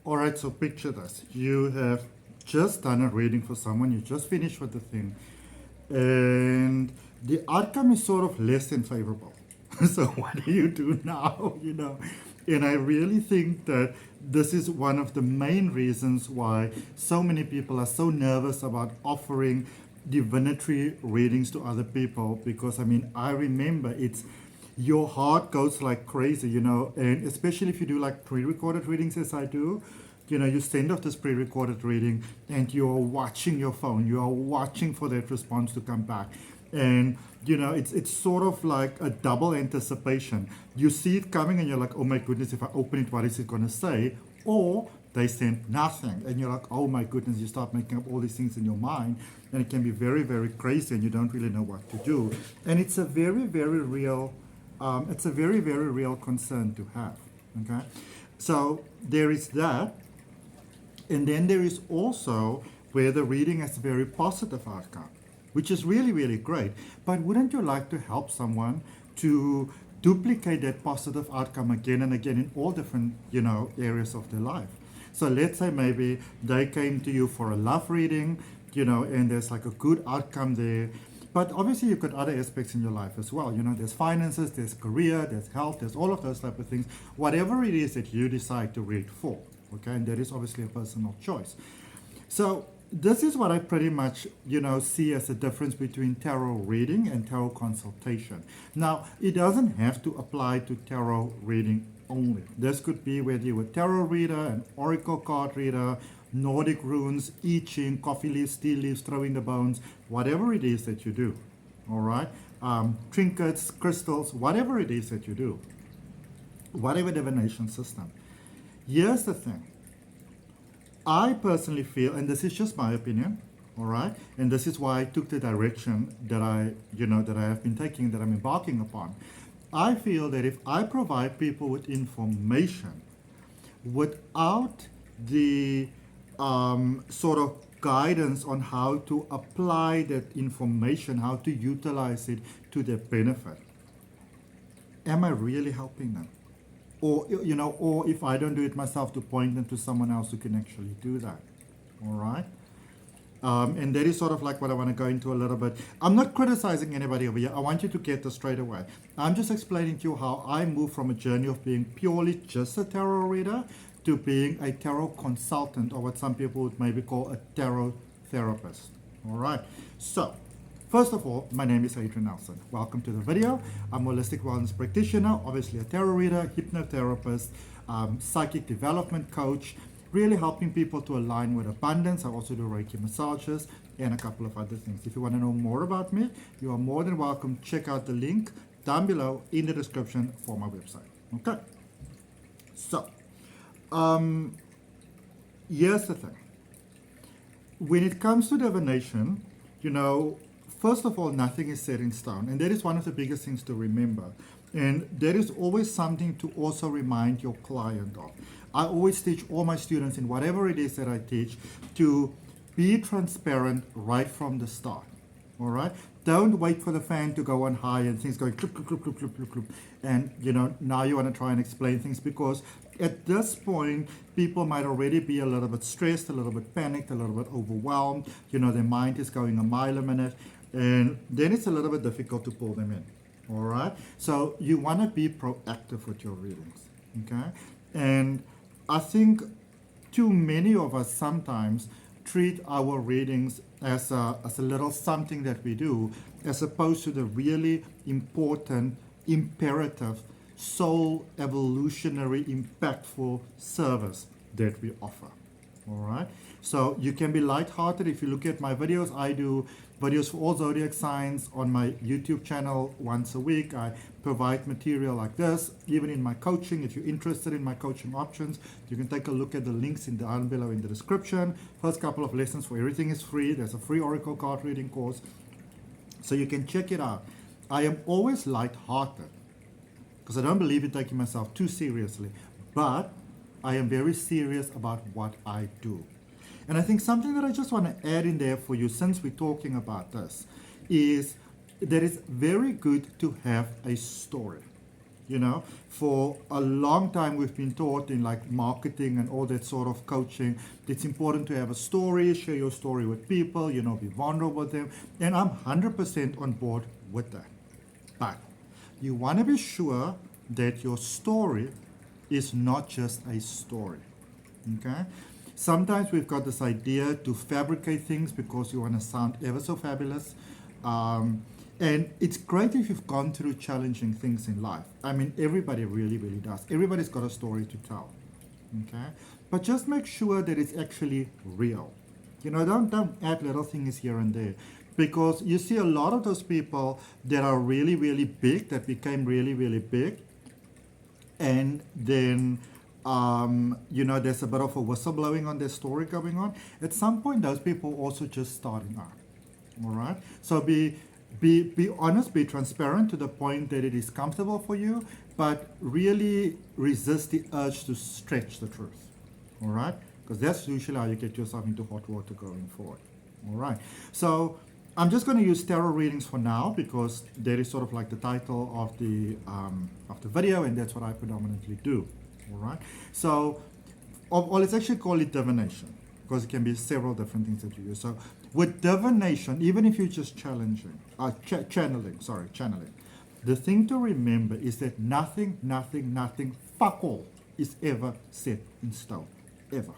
All right, so picture this. You have just done a reading for someone, you just finished with the thing, and the outcome is sort of less than favorable. So what do you do now? And I really think that this is one of the main reasons why so many people are so nervous about offering divinatory readings to other people, because I remember it's your heart goes like crazy, and especially if you do like pre-recorded readings as I do. You send off this pre-recorded reading and you're watching your phone, you are watching for that response to come back. And it's sort of like a double anticipation. You see it coming and you're like, oh my goodness, if I open it, what is it going to say? Or they send nothing and you're like, oh my goodness, you start making up all these things in your mind, and it can be very, very crazy and you don't really know what to do. And it's a very, very real concern to have. Okay, so there is that. And then there is also where the reading has a very positive outcome, which is really, really great. But wouldn't you like to help someone to duplicate that positive outcome again and again in all different, areas of their life? So let's say maybe they came to you for a love reading, and there's like a good outcome there. But obviously you've got other aspects in your life as well. There's finances, there's career, there's health, there's all of those type of things. Whatever it is that you decide to read for. Okay, and that is obviously a personal choice. So this is what I pretty much, see as the difference between tarot reading and tarot consultation. Now, it doesn't have to apply to tarot reading only. This could be whether you're a tarot reader, an oracle card reader, Nordic runes, I Ching, coffee leaves, tea leaves, throwing the bones, whatever it is that you do. All right, trinkets, crystals, whatever it is that you do, whatever divination system. Here's the thing. I personally feel, and this is just my opinion, all right, and this is why I took the direction that I have been taking, that I'm embarking upon. I feel that if I provide people with information without the sort of guidance on how to apply that information, how to utilize it to their benefit, am I really helping them? Or if I don't do it myself, to point them to someone else who can actually do that. All right? And that is sort of like what I want to go into a little bit. I'm not criticizing anybody over here. I want you to get this straight away. I'm just explaining to you how I moved from a journey of being purely just a tarot reader to being a tarot consultant, or what some people would maybe call a tarot therapist. All right? So, first of all, my name is Adrian Nelson. Welcome to the video. I'm a holistic wellness practitioner, obviously a tarot reader, hypnotherapist, psychic development coach, really helping people to align with abundance. I also do Reiki massages and a couple of other things. If you want to know more about me, you are more than welcome. Check out the link down below in the description for my website. Okay. So, here's the thing. When it comes to divination, first of all, nothing is set in stone. And that is one of the biggest things to remember. And there is always something to also remind your client of. I always teach all my students, in whatever it is that I teach, to be transparent right from the start. All right? Don't wait for the fan to go on high and things going clip, clip, clip, clip, clip, clip, clip. And, now you want to try and explain things, because at this point, people might already be a little bit stressed, a little bit panicked, a little bit overwhelmed. Their mind is going a mile a minute. And then it's a little bit difficult to pull them in. All right? So you want to be proactive with your readings. Okay? And I think too many of us sometimes treat our readings as a little something that we do, as opposed to the really important, imperative, soul evolutionary, impactful service that we offer. All right? So you can be lighthearted. If you look at my videos, I do videos for all zodiac signs on my YouTube channel once a week. I provide material like this, even in my coaching. If you're interested in my coaching options, you can take a look at the links down below in the description. First couple of lessons for everything is free. There's a free oracle card reading course, so you can check it out. I am always lighthearted because I don't believe in taking myself too seriously, but I am very serious about what I do. And I think something that I just want to add in there for you, since we're talking about this, is that it's very good to have a story. You know, for a long time we've been taught in like marketing and all that sort of coaching, it's important to have a story, share your story with people, you know, be vulnerable with them. And I'm 100% on board with that. But you want to be sure that your story is not just a story. Okay? Sometimes we've got this idea to fabricate things because you want to sound ever so fabulous. And it's great if you've gone through challenging things in life. I mean, everybody really, really does. Everybody's got a story to tell. Okay? But just make sure that it's actually real. You know, don't add little things here and there. Because you see a lot of those people that are really, really big, that became really, really big, and then you know, there's a bit of a whistleblowing on their story going on. At some point, those people also just starting out. All right? So be honest, be transparent to the point that it is comfortable for you, but really resist the urge to stretch the truth. All right? Because that's usually how you get yourself into hot water going forward. All right? So I'm just going to use tarot readings for now because that is sort of like the title of the video, and that's what I predominantly do. All right? So, or let's actually call it divination, because it can be several different things that you use. So with divination, even if you're just channeling, the thing to remember is that nothing, fuck all, is ever set in stone. Ever.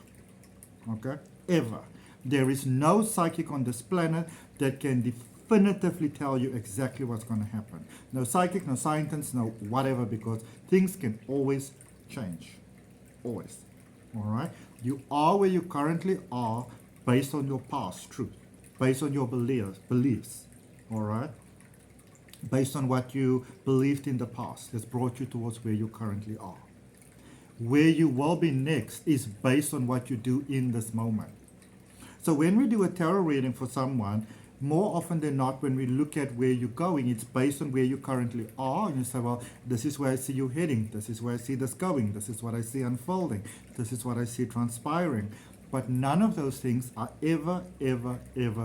Okay? Ever. There is no psychic on this planet that can definitively tell you exactly what's going to happen. No psychic, no scientist, no whatever, because things can always change. Always. All right? You are where you currently are based on your past truth, based on your beliefs. All right? Based on what you believed in the past that's brought you towards where you currently are. Where you will be next is based on what you do in this moment. So when we do a tarot reading for someone, more often than not, when we look at where you're going, it's based on where you currently are. And you say, well, this is where I see you heading. This is where I see this going. This is what I see unfolding. This is what I see transpiring. But none of those things are ever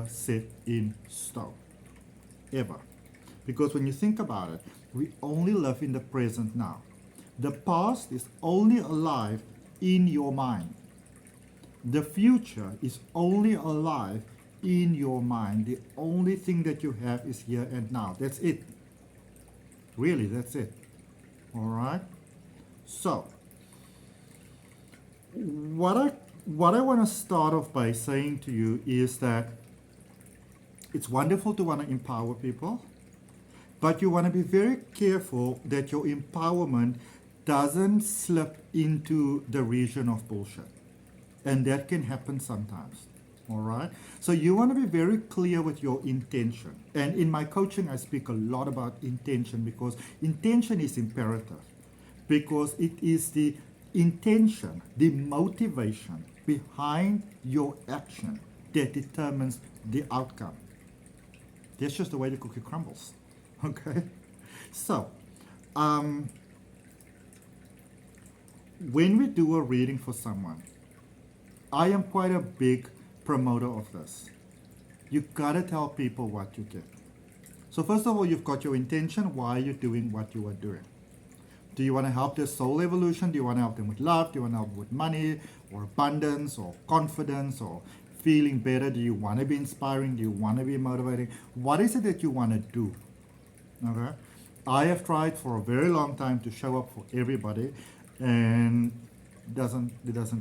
set in stone. Ever. Because when you think about it, we only live in the present now. The past is only alive in your mind. The future is only alive in your mind. The only thing that you have is here and now. That's it. Really, that's it. All right? So, what I want to start off by saying to you is that it's wonderful to want to empower people, but you want to be very careful that your empowerment doesn't slip into the region of bullshit. And that can happen sometimes. All right? So you want to be very clear with your intention. And in my coaching, I speak a lot about intention because intention is imperative. Because it is the intention, the motivation behind your action that determines the outcome. That's just the way the cookie crumbles. Okay? So, when we do a reading for someone, I am quite a big promoter of this. You gotta tell people what you get. So first of all, you've got your intention. Why are you doing what you are doing? Do you want to help their soul evolution? Do you want to help them with love? Do you want to help them with money or abundance or confidence or feeling better? Do you want to be inspiring? Do you want to be motivating? What is it that you want to do? Okay. I have tried for a very long time to show up for everybody, and it doesn't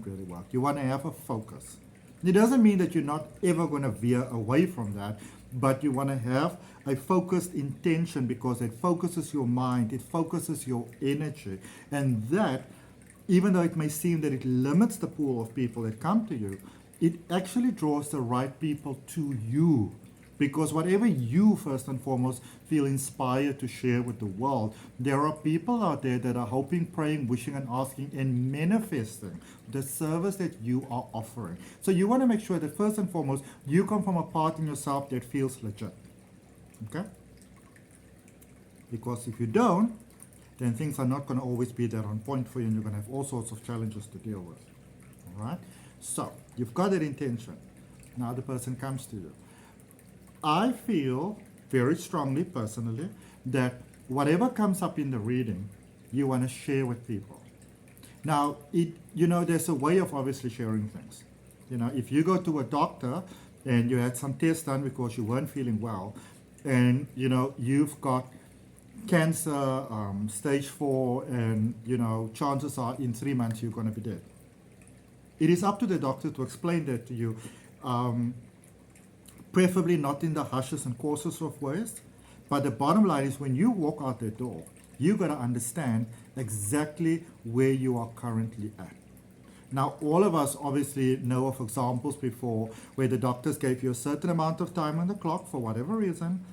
really work. You want to have a focus. It doesn't mean that you're not ever going to veer away from that, but you want to have a focused intention because it focuses your mind, it focuses your energy, and that, even though it may seem that it limits the pool of people that come to you, it actually draws the right people to you. Because whatever you, first and foremost, feel inspired to share with the world, there are people out there that are hoping, praying, wishing, and asking, and manifesting the service that you are offering. So you want to make sure that, first and foremost, you come from a part in yourself that feels legit. Okay? Because if you don't, then things are not going to always be there on point for you, and you're going to have all sorts of challenges to deal with. All right? So, you've got that intention. Now the person comes to you. I feel very strongly, personally, that whatever comes up in the reading you want to share with people. Now, there's a way of obviously sharing things. If you go to a doctor and you had some tests done because you weren't feeling well, and you've got cancer, stage 4, and chances are in 3 months you're going to be dead. It is up to the doctor to explain that to you, preferably not in the hushes and courses of ways. But the bottom line is, when you walk out the door, you got to understand exactly where you are currently at. Now, all of us obviously know of examples before where the doctors gave you a certain amount of time on the clock for whatever reason,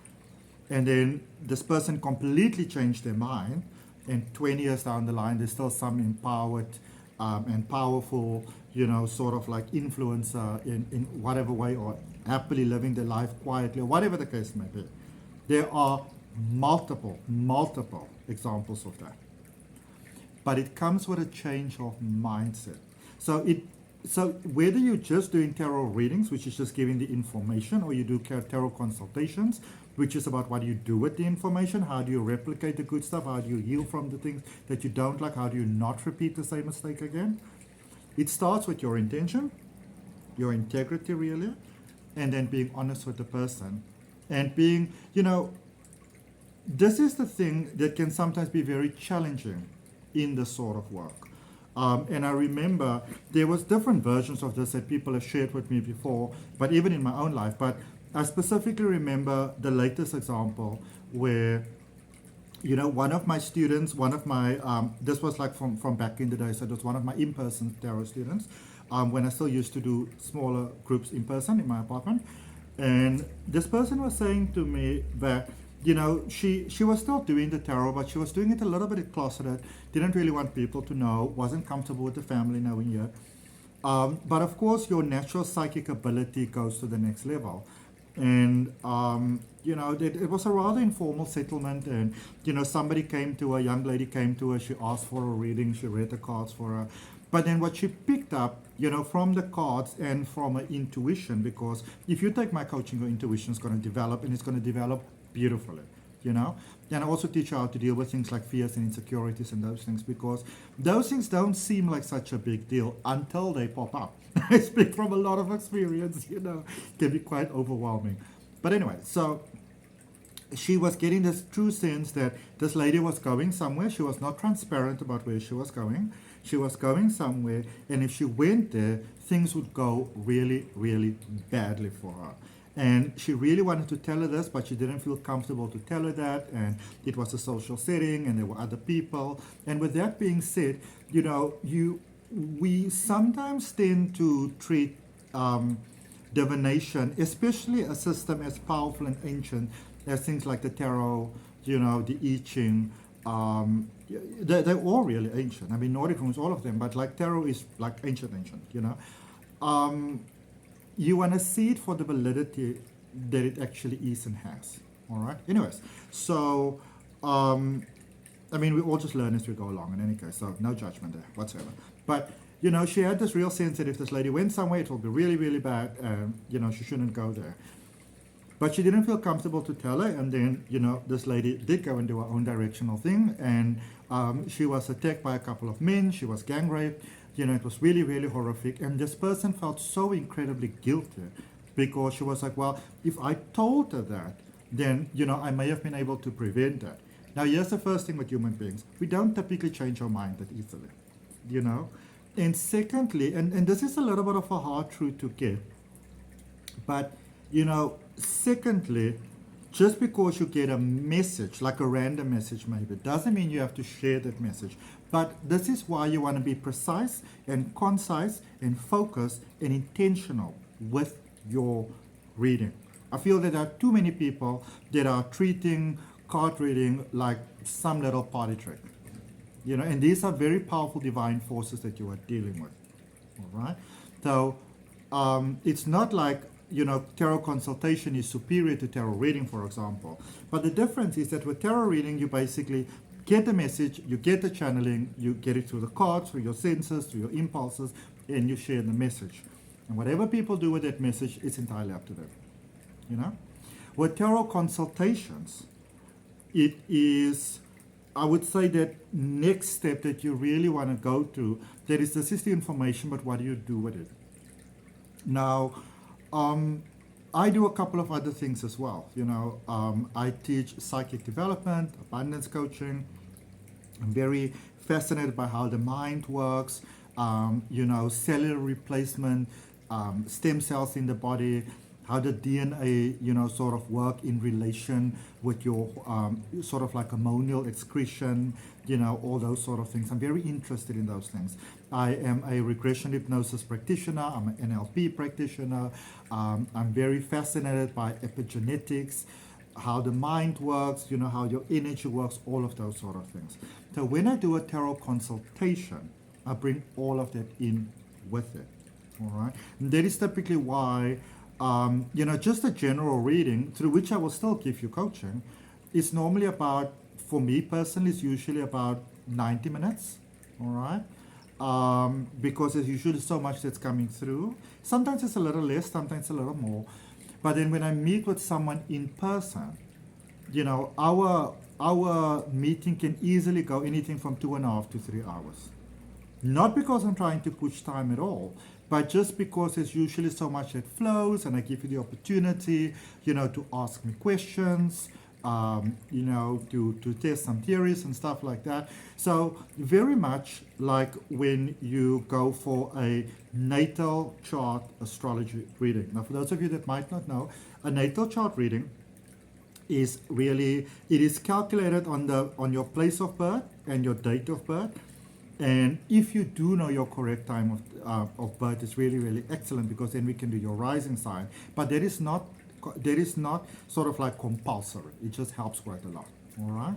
and then this person completely changed their mind, and 20 years down the line, there's still some empowered and powerful, sort of like influencer in whatever way, or happily living their life quietly, or whatever the case may be. There are multiple examples of that. But it comes with a change of mindset. So whether you're just doing tarot readings, which is just giving the information, or you do tarot consultations, which is about what do you do with the information, how do you replicate the good stuff, how do you heal from the things that you don't like, how do you not repeat the same mistake again. It starts with your intention, your integrity really, and then being honest with the person. And being, this is the thing that can sometimes be very challenging in this sort of work. And I remember there was different versions of this that people have shared with me before, but even in my own life. But I specifically remember the latest example where, one of my students, this was like from back in the day, so it was one of my in-person tarot students, when I still used to do smaller groups in person in my apartment. And this person was saying to me that, she was still doing the tarot, but she was doing it a little bit closeted, didn't really want people to know, wasn't comfortable with the family knowing yet. But of course, your natural psychic ability goes to the next level. And, it was a rather informal settlement. And, somebody came to her, a young lady came to her, she asked for a reading, she read the cards for her. But then what she picked up, from the cards and from her intuition, because if you take my coaching, your intuition is going to develop, and it's going to develop beautifully, And I also teach you how to deal with things like fears and insecurities and those things, because those things don't seem like such a big deal until they pop up. I speak from a lot of experience, it can be quite overwhelming. But anyway, so she was getting this true sense that this lady was going somewhere. She was not transparent about where she was going. She was going somewhere, and if she went there, things would go really, really badly for her. And she really wanted to tell her this, but she didn't feel comfortable to tell her that. And it was a social setting, and there were other people. And with that being said, we sometimes tend to treat divination, especially a system as powerful and ancient as things like the tarot, the I Ching. They're all really ancient. I mean, Nordic rooms, all of them, but like tarot is like ancient, you want to see it for the validity that it actually is and has. All right? Anyways, so, we all just learn as we go along in any case, so no judgment there whatsoever. But, she had this real sense that if this lady went somewhere, it will be really, really bad, she shouldn't go there. But she didn't feel comfortable to tell her, and then, this lady did go into her own directional thing, and she was attacked by a couple of men, she was gang raped, it was really, really horrific, and this person felt so incredibly guilty, because she was like, well, if I told her that, then, I may have been able to prevent that. Now, here's the first thing with human beings. We don't typically change our mind that easily, And secondly, and this is a little bit of a hard truth to get, but, secondly, just because you get a message, like a random message maybe, doesn't mean you have to share that message. But this is why you want to be precise and concise and focused and intentional with your reading. I feel that there are too many people that are treating card reading like some little party trick. And these are very powerful divine forces that you are dealing with. All right? So it's not like, tarot consultation is superior to tarot reading, for example. But the difference is that with tarot reading, you basically get the message, you get the channeling, you get it through the cards, through your senses, through your impulses, and you share the message. And whatever people do with that message, it's entirely up to them. With tarot consultations, it is I would say that next step that you really want to go through, that is, this is the information, but what do you do with it? Now, I do a couple of other things as well. I teach psychic development, abundance coaching. I'm very fascinated by how the mind works, cellular replacement, stem cells in the body, how the DNA, sort of work in relation with your sort of like hormonal excretion, all those sort of things. I'm very interested in those things. I am a regression hypnosis practitioner. I'm an NLP practitioner. I'm very fascinated by epigenetics, how the mind works, how your energy works, all of those sort of things. So when I do a tarot consultation, I bring all of that in with it. All right. And that is typically why, just a general reading, through which I will still give you coaching, is normally about, for me personally, it's usually about 90 minutes. All right. Because there's usually so much that's coming through. Sometimes it's a little less, sometimes a little more. But then when I meet with someone in person, our meeting can easily go anything from 2.5 to 3 hours. Not because I'm trying to push time at all, but just because there's usually so much that flows, and I give you the opportunity, to ask me questions, to test some theories and stuff like that. So very much like when you go for a natal chart astrology reading. Now, for those of you that might not know, a natal chart reading is really, it is calculated on your place of birth and your date of birth. And if you do know your correct time of birth, it's really, really excellent, because then we can do your rising sign. But that is not sort of like compulsory. It just helps quite a lot. All right.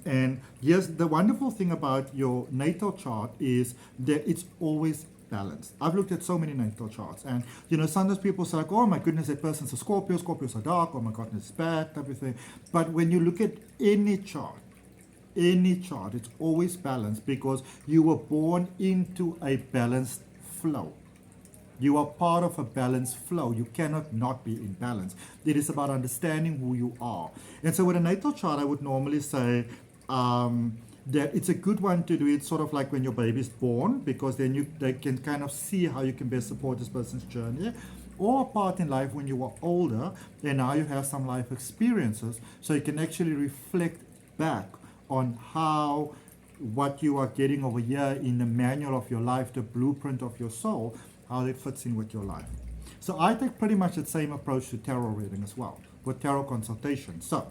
And yes, the wonderful thing about your natal chart is that it's always balanced. I've looked at so many natal charts, and sometimes people say like, oh my goodness, that person's a Scorpio, Scorpios are dark, oh my goodness, it's bad, type of thing. But when you look at any chart, it's always balanced, because you were born into a balanced flow. You are part of a balanced flow. You cannot not be in balance. It is about understanding who you are. And so with a natal chart, I would normally say that it's a good one to do it sort of like when your baby is born, because then they can kind of see how you can best support this person's journey. Or a part in life when you are older, and now you have some life experiences, so you can actually reflect back on how what you are getting over here in the manual of your life, the blueprint of your soul, how it fits in with your life. So I take pretty much the same approach to tarot reading as well, with tarot consultation. So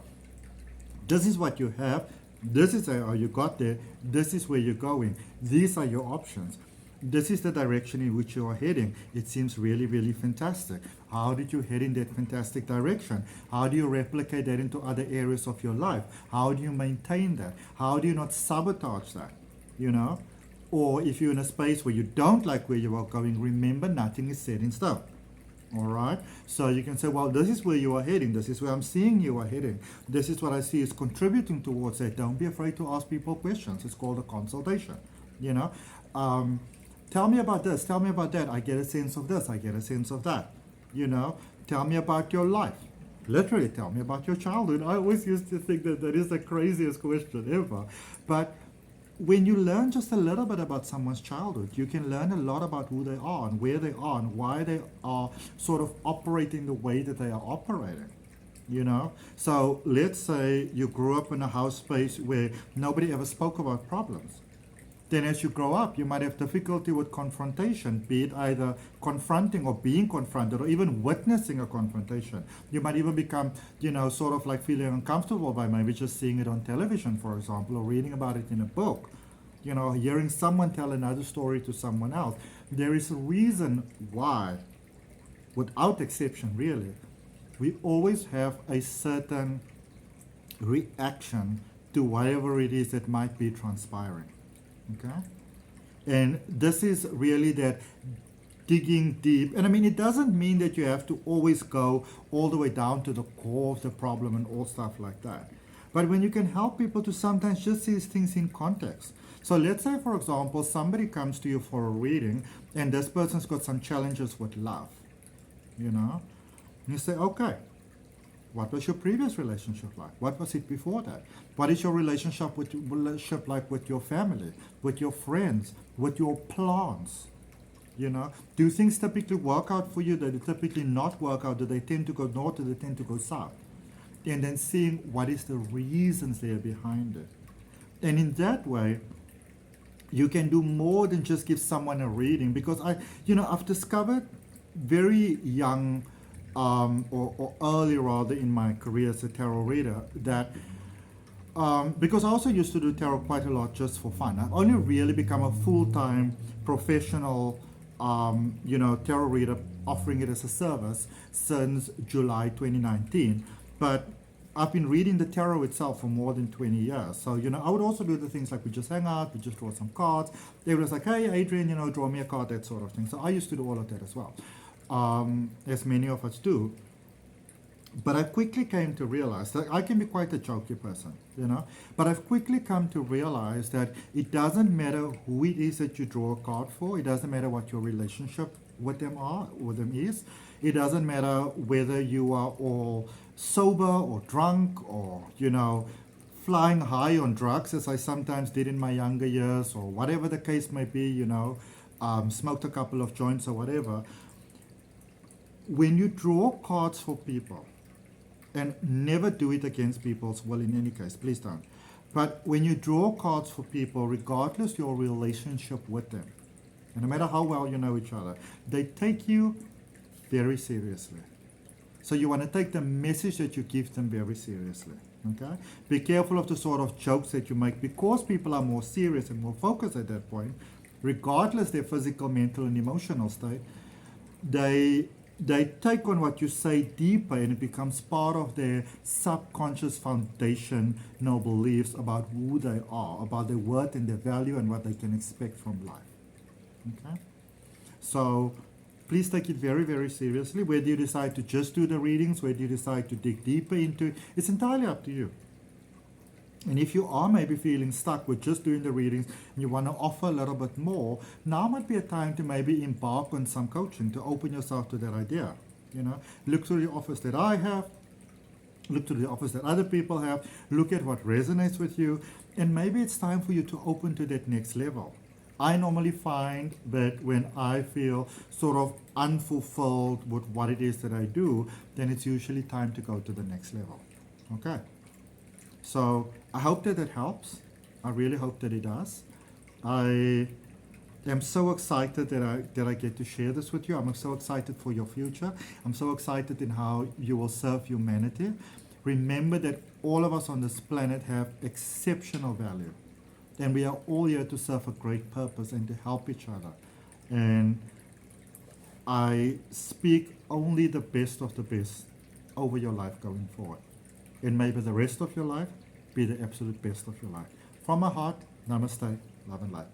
this is what you have, this is how you got there, this is where you're going, these are your options, this is the direction in which you are heading. It seems really, really fantastic. How did you head in that fantastic direction? How do you replicate that into other areas of your life? How do you maintain that? How do you not sabotage that? Or if you're in a space where you don't like where you are going, remember, nothing is set in stone. All right? So you can say, well, this is where you are heading. This is where I'm seeing you are heading. This is what I see is contributing towards that. Don't be afraid to ask people questions. It's called a consultation. Tell me about this. Tell me about that. I get a sense of this. I get a sense of that. Tell me about your life. Literally, tell me about your childhood. I always used to think that is the craziest question ever. But when you learn just a little bit about someone's childhood, you can learn a lot about who they are and where they are and why they are sort of operating the way that they are operating. So let's say you grew up in a house space where nobody ever spoke about problems. Then as you grow up, you might have difficulty with confrontation, be it either confronting or being confronted or even witnessing a confrontation. You might even become, sort of like feeling uncomfortable by maybe just seeing it on television, for example, or reading about it in a book. Hearing someone tell another story to someone else. There is a reason why, without exception really, we always have a certain reaction to whatever it is that might be transpiring. Okay, and this is really that digging deep. And I mean, it doesn't mean that you have to always go all the way down to the core of the problem and all stuff like that. But when you can help people to sometimes just see things in context. So let's say, for example, somebody comes to you for a reading and this person's got some challenges with love, and you say, okay, What was your previous relationship like? What was it before that? What is your relationship like with your family, with your friends, with your plants? You know, do things typically work out for you? Do they typically not work out? Do they tend to go north? Do they tend to go south? And then seeing what is the reasons there behind it. And in that way, you can do more than just give someone a reading, because I've discovered very young or early rather in my career as a tarot reader that because I also used to do tarot quite a lot just for fun. I've only really become a full-time professional tarot reader, offering it as a service since July 2019. But I've been reading the tarot itself for more than 20 years. So, I would also do the things like we just hang out, we just draw some cards. Everyone's like, hey, Adrian, draw me a card, that sort of thing. So I used to do all of that as well, as many of us do. But I quickly came to realize that I can be quite a jokey person, But I've quickly come to realize that it doesn't matter who it is that you draw a card for. It doesn't matter what your relationship with them is. It doesn't matter whether you are all sober or drunk or, flying high on drugs, as I sometimes did in my younger years, or whatever the case may be, smoked a couple of joints or whatever. When you draw cards for people, and never do it against people's will in any case, please don't. But when you draw cards for people, regardless your relationship with them, and no matter how well you know each other, they take you very seriously. So you want to take the message that you give them very seriously. Okay? Be careful of the sort of jokes that you make, because people are more serious and more focused at that point, regardless their physical, mental, and emotional state. They take on what you say deeper, and it becomes part of their subconscious foundational beliefs about who they are, about their worth and their value, and what they can expect from life. Okay? So please take it very, very seriously. Whether you decide to just do the readings, whether you decide to dig deeper into it, it's entirely up to you. And if you are maybe feeling stuck with just doing the readings and you want to offer a little bit more, now might be a time to maybe embark on some coaching to open yourself to that idea. Look through the offers that I have, look through the offers that other people have, look at what resonates with you, and maybe it's time for you to open to that next level. I normally find that when I feel sort of unfulfilled with what it is that I do, then it's usually time to go to the next level. Okay? So I hope that helps. I really hope that it does. I am so excited that I get to share this with you. I'm so excited for your future. I'm so excited in how you will serve humanity. Remember that all of us on this planet have exceptional value. And we are all here to serve a great purpose and to help each other. And I speak only the best of the best over your life going forward. And maybe the rest of your life be the absolute best of your life. From my heart, namaste, love and light.